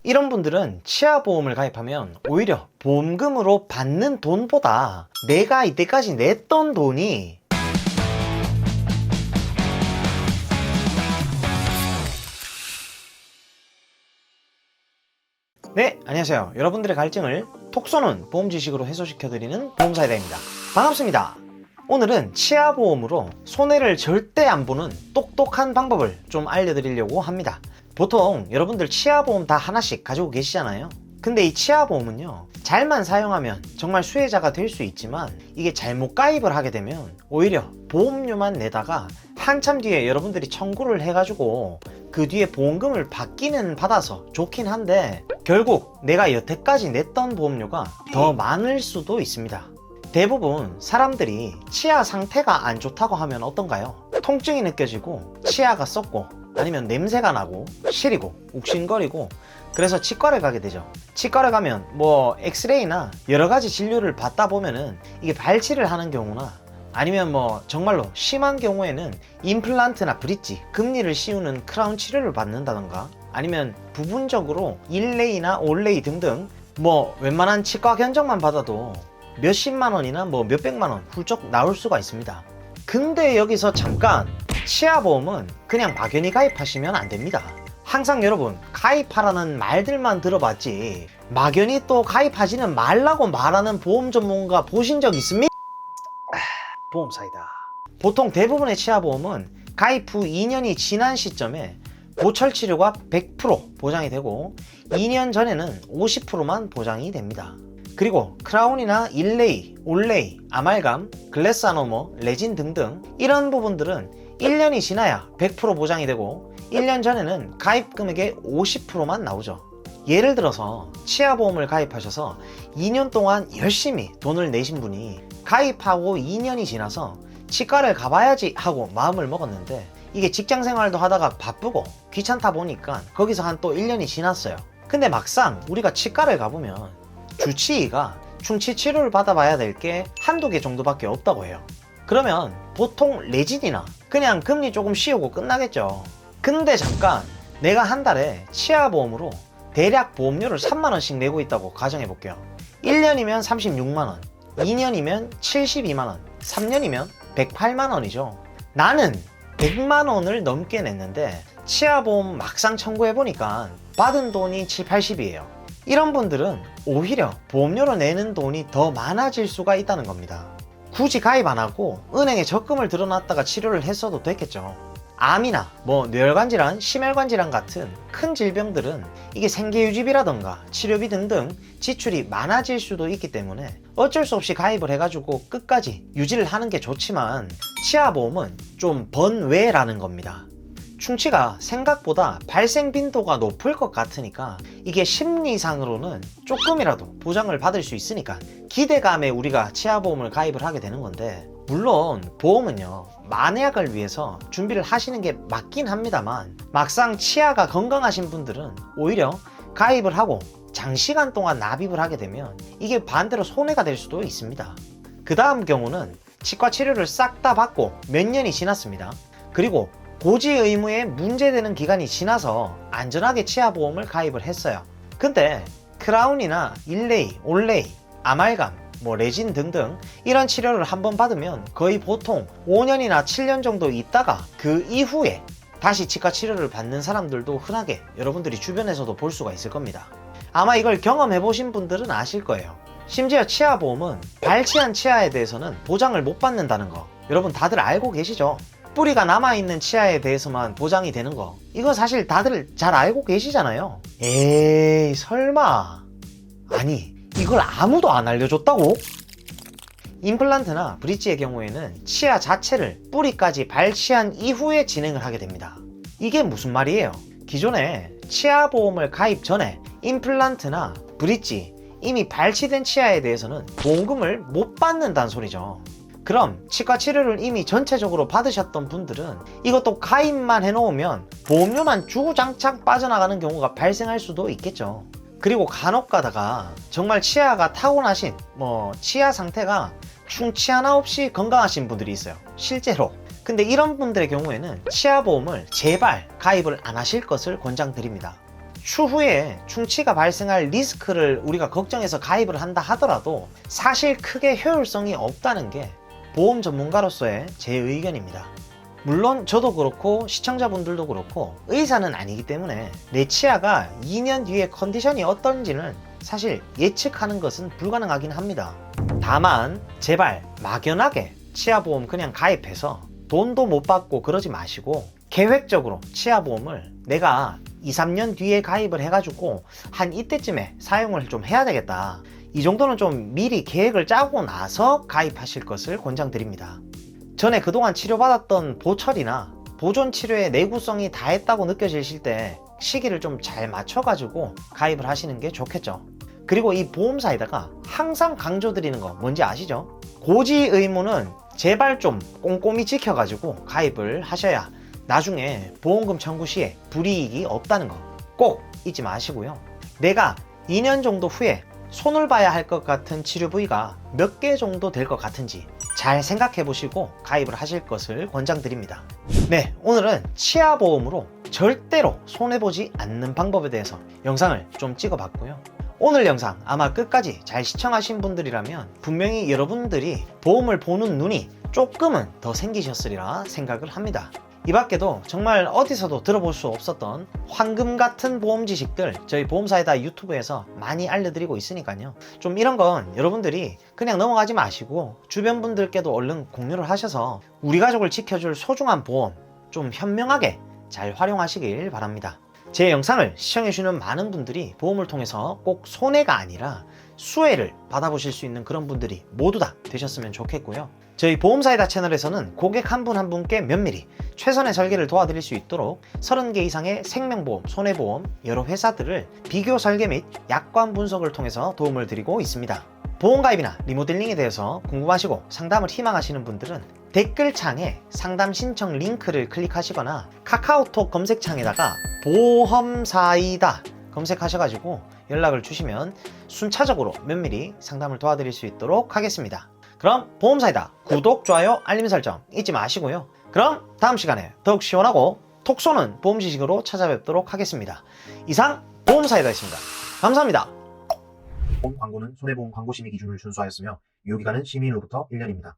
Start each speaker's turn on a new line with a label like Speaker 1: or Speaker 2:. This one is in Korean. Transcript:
Speaker 1: 이런 분들은 치아보험을 가입하면 오히려 보험금으로 받는 돈보다 내가 이때까지 냈던 돈이 네, 안녕하세요. 여러분들의 갈증을 톡 쏘는 보험 지식으로 해소시켜드리는 보험사이다입니다. 반갑습니다. 오늘은 치아보험으로 손해를 절대 안 보는 똑똑한 방법을 좀 알려드리려고 합니다. 보통 여러분들 치아보험 다 하나씩 가지고 계시잖아요. 근데 이 치아보험은요, 잘만 사용하면 정말 수혜자가 될 수 있지만 이게 잘못 가입을 하게 되면 오히려 보험료만 내다가 한참 뒤에 여러분들이 청구를 해가지고 그 뒤에 보험금을 받기는 받아서 좋긴 한데 결국 내가 여태까지 냈던 보험료가 더 많을 수도 있습니다. 대부분 사람들이 치아 상태가 안 좋다고 하면 어떤가요? 통증이 느껴지고 치아가 썩고 아니면 냄새가 나고 시리고 욱신거리고 그래서 치과를 가게 되죠. 치과를 가면 뭐 엑스레이나 여러 가지 진료를 받다 보면은 이게 발치를 하는 경우나 아니면 뭐 정말로 심한 경우에는 임플란트나 브릿지, 금리를 씌우는 크라운 치료를 받는다던가 아니면 부분적으로 일레이나 올레이 등등 뭐 웬만한 치과 견적만 받아도 몇십만 원이나 뭐 몇백만 원 훌쩍 나올 수가 있습니다. 근데 여기서 잠깐, 치아보험은 그냥 막연히 가입하시면 안 됩니다. 항상 여러분, 가입하라는 말들만 들어봤지 막연히 또 가입하지는 말라고 말하는 보험 전문가 보신 적 있습니까? 보험사이다. 보통 대부분의 치아보험은 가입 후 2년이 지난 시점에 보철 치료가 100% 보장이 되고 2년 전에는 50%만 보장이 됩니다. 그리고 크라운이나 일레이, 올레이, 아말감, 글래스 아노머, 레진 등등 이런 부분들은 1년이 지나야 100% 보장이 되고 1년 전에는 가입 금액의 50%만 나오죠. 예를 들어서 치아보험을 가입하셔서 2년 동안 열심히 돈을 내신 분이 가입하고 2년이 지나서 치과를 가봐야지 하고 마음을 먹었는데 이게 직장생활도 하다가 바쁘고 귀찮다 보니까 거기서 한 또 1년이 지났어요. 근데 막상 우리가 치과를 가보면 주치의가 충치 치료를 받아봐야 될 게 한두 개 정도밖에 없다고 해요. 그러면 보통 레진이나 그냥 금리 조금 씌우고 끝나겠죠. 근데 잠깐, 내가 한 달에 치아보험으로 대략 보험료를 3만원씩 내고 있다고 가정해 볼게요. 1년이면 36만원, 2년이면 72만원, 3년이면 108만원이죠. 나는 100만원을 넘게 냈는데 치아보험 막상 청구해보니까 받은 돈이 7, 80이에요. 이런 분들은 오히려 보험료로 내는 돈이 더 많아질 수가 있다는 겁니다. 굳이 가입 안 하고 은행에 적금을 들어놨다가 치료를 했어도 됐겠죠. 암이나 뭐 뇌혈관질환, 심혈관질환 같은 큰 질병들은 이게 생계유지비라던가 치료비 등등 지출이 많아질 수도 있기 때문에 어쩔 수 없이 가입을 해가지고 끝까지 유지를 하는 게 좋지만 치아보험은 좀 번외라는 겁니다. 충치가 생각보다 발생 빈도가 높을 것 같으니까 이게 심리상으로는 조금이라도 보장을 받을 수 있으니까 기대감에 우리가 치아보험을 가입을 하게 되는 건데, 물론 보험은요 만약을 위해서 준비를 하시는 게 맞긴 합니다만 막상 치아가 건강하신 분들은 오히려 가입을 하고 장시간 동안 납입을 하게 되면 이게 반대로 손해가 될 수도 있습니다. 그 다음 경우는 치과 치료를 싹 다 받고 몇 년이 지났습니다. 그리고 고지 의무에 문제되는 기간이 지나서 안전하게 치아보험을 가입을 했어요. 근데 크라운이나 일레이, 올레이, 아말감, 뭐 레진 등등 이런 치료를 한번 받으면 거의 보통 5년이나 7년 정도 있다가 그 이후에 다시 치과 치료를 받는 사람들도 흔하게 여러분들이 주변에서도 볼 수가 있을 겁니다. 아마 이걸 경험해 보신 분들은 아실 거예요. 심지어 치아보험은 발치한 치아에 대해서는 보장을 못 받는다는 거 여러분 다들 알고 계시죠? 뿌리가 남아있는 치아에 대해서만 보장이 되는 거, 이거 사실 다들 잘 알고 계시잖아요. 에이 설마. 아니 이걸 아무도 안 알려줬다고? 임플란트나 브릿지의 경우에는 치아 자체를 뿌리까지 발치한 이후에 진행을 하게 됩니다. 이게 무슨 말이에요? 기존에 치아보험을 가입 전에 임플란트나 브릿지 이미 발치된 치아에 대해서는 보험금을 못 받는다는 소리죠. 그럼 치과 치료를 이미 전체적으로 받으셨던 분들은 이것도 가입만 해놓으면 보험료만 주구장창 빠져나가는 경우가 발생할 수도 있겠죠. 그리고 간혹 가다가 정말 치아가 타고나신 치아 상태가 충치 하나 없이 건강하신 분들이 있어요, 실제로. 근데 이런 분들의 경우에는 치아보험을 제발 가입을 안 하실 것을 권장드립니다. 추후에 충치가 발생할 리스크를 우리가 걱정해서 가입을 한다 하더라도 사실 크게 효율성이 없다는 게 보험 전문가로서의 제 의견입니다. 물론 저도 그렇고 시청자분들도 그렇고 의사는 아니기 때문에 내 치아가 2년 뒤에 컨디션이 어떤지는 사실 예측하는 것은 불가능하긴 합니다. 다만 제발 막연하게 치아보험 그냥 가입해서 돈도 못 받고 그러지 마시고 계획적으로 치아보험을 내가 2, 3년 뒤에 가입을 해가지고 한 이때쯤에 사용을 좀 해야 되겠다. 이 정도는 좀 미리 계획을 짜고 나서 가입하실 것을 권장드립니다. 전에 그동안 치료받았던 보철이나 보존 치료의 내구성이 다했다고 느껴지실 때 시기를 좀 잘 맞춰가지고 가입을 하시는 게 좋겠죠. 그리고 이 보험사에다가 항상 강조드리는 거 뭔지 아시죠? 고지 의무는 제발 좀 꼼꼼히 지켜가지고 가입을 하셔야 나중에 보험금 청구 시에 불이익이 없다는 거 꼭 잊지 마시고요. 내가 2년 정도 후에 손을 봐야 할 것 같은 치료 부위가 몇 개 정도 될 것 같은지 잘 생각해 보시고 가입을 하실 것을 권장드립니다. 네, 오늘은 치아보험으로 절대로 손해보지 않는 방법에 대해서 영상을 좀 찍어봤고요. 오늘 영상 아마 끝까지 잘 시청하신 분들이라면 분명히 여러분들이 보험을 보는 눈이 조금은 더 생기셨으리라 생각을 합니다. 이 밖에도 정말 어디서도 들어볼 수 없었던 황금 같은 보험 지식들 저희 보험사에다 유튜브에서 많이 알려드리고 있으니까요. 좀 이런 건 여러분들이 그냥 넘어가지 마시고 주변 분들께도 얼른 공유를 하셔서 우리 가족을 지켜줄 소중한 보험 좀 현명하게 잘 활용하시길 바랍니다. 제 영상을 시청해주시는 많은 분들이 보험을 통해서 꼭 손해가 아니라 수혜를 받아보실 수 있는 그런 분들이 모두 다 되셨으면 좋겠고요. 저희 보험사이다 채널에서는 고객 한 분 한 분께 면밀히 최선의 설계를 도와드릴 수 있도록 30개 이상의 생명보험, 손해보험, 여러 회사들을 비교 설계 및 약관 분석을 통해서 도움을 드리고 있습니다. 보험가입이나 리모델링에 대해서 궁금하시고 상담을 희망하시는 분들은 댓글창에 상담 신청 링크를 클릭하시거나 카카오톡 검색창에다가 보험사이다 검색하셔가지고 연락을 주시면 순차적으로 면밀히 상담을 도와드릴 수 있도록 하겠습니다. 그럼 보험사이다 구독, 좋아요, 알림 설정 잊지 마시고요. 그럼 다음 시간에 더욱 시원하고 톡 쏘는 보험 지식으로 찾아뵙도록 하겠습니다. 이상 보험사이다였습니다. 감사합니다.
Speaker 2: 보험 광고는 손해보험 광고 심의 기준을 준수하였으며 유효기간은 심의일로부터 1년입니다.